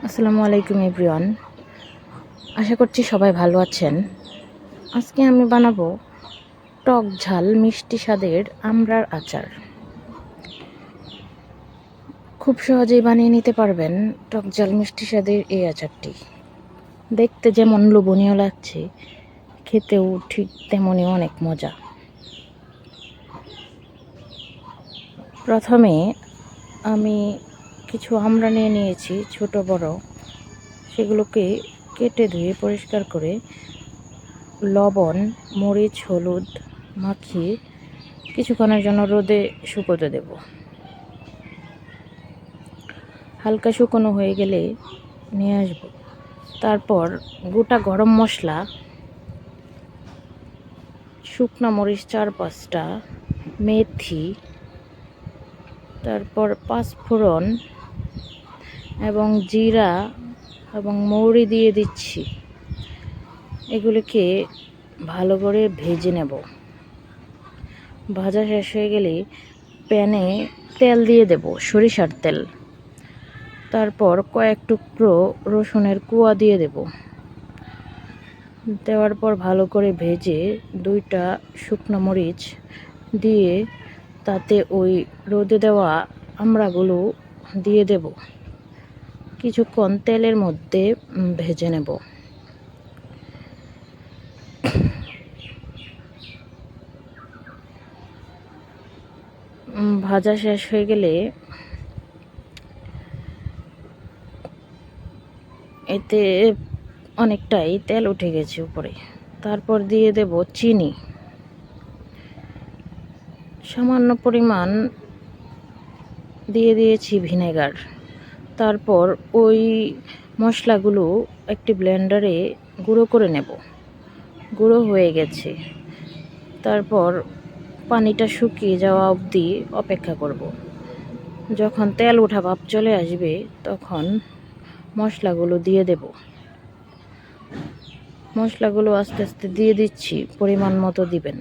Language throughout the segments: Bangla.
আসসালামু আলাইকুম এভরিওয়ান। আশা করছি সবাই ভালো আছেন। আজকে আমি বানাবো টক ঝাল মিষ্টি স্বাদের আমড়ার আচার। খুব সহজেই বানিয়ে নিতে পারবেন টক ঝাল মিষ্টি স্বাদের এই আচারটি। দেখতে যেমন লোভনীয় লাগছে, খেতেও ঠিক তেমনই অনেক মজা। প্রথমে আমি কিছু আমড়া নিয়ে নিয়েছি, ছোট বড়। সেগুলোকে কেটে ধুয়ে পরিষ্কার করে লবণ, মরিচ, হলুদ মাখিয়ে কিছুক্ষণের জন্য রোদে শুকোতে দেব। হালকা শুকনো হয়ে গেলে নিয়ে আসব। তারপর গোটা গরম মশলা, শুকনো মরিচ 4-5টা, মেথি, তারপর পাঁচফোড়ন এবং জিরা এবং মৌরি দিয়ে দিচ্ছি। এগুলিকে ভালো করে ভেজে নেব। ভাজা শেষ হয়ে গেলে প্যানে তেল দিয়ে দেব, সরিষার তেল। তারপর কয়েক টুকরো রসুনের কোয়া দিয়ে দেব। দেওয়ার পর ভালো করে ভেজে 2টা শুকনো মরিচ দিয়ে তাতে ওই রোদে দেওয়া আমড়াগুলো দিয়ে দেব। কিছুক্ষণ তেলের মধ্যে ভেজে নেব। ভাজা শেষ হয়ে গেলে এতে অনেকটাই তেল উঠে গেছে উপরে। তারপর দিয়ে দেব চিনি, সামান্য পরিমাণ দিয়ে দিয়েছি ভিনেগার। তারপর ওই মশলাগুলো একটি ব্লেন্ডারে গুঁড়ো করে নেব। গুঁড়ো হয়ে গেছে। তারপর পানিটা শুকিয়ে যাওয়া অবধি অপেক্ষা করব। যখন তেল ওঠা ভাব চলে আসবে তখন মশলাগুলো দিয়ে দেব। মশলাগুলো আস্তে আস্তে দিয়ে দিচ্ছি, পরিমাণ মতো দিবেন।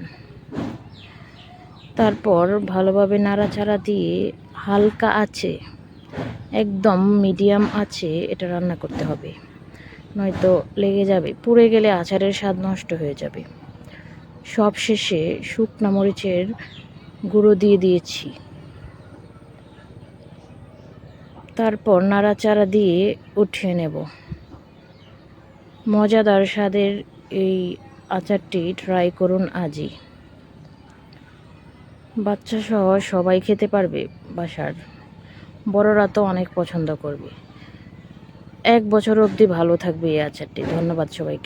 তারপর ভালোভাবে নাড়াচাড়া দিয়ে হালকা আছে, একদম মিডিয়াম আছে এটা রান্না করতে হবে, নয়তো লেগে যাবে। পুড়ে গেলে আচারের স্বাদ নষ্ট হয়ে যাবে। সব শেষে শুকনো মরিচের গুঁড়ো দিয়ে দিয়েছি। তারপর নাড়াচাড়া দিয়ে উঠিয়ে নেব। মজাদার স্বাদের এই আচারটি ট্রাই করুন আজই। বাচ্চা সহ সবাই খেতে পারবে, বাসার বড়রা তো অনেক পছন্দ করবে। 1 বছর অবধি ভালো থাকবে এই আচারটি। ধন্যবাদ সবাইকে।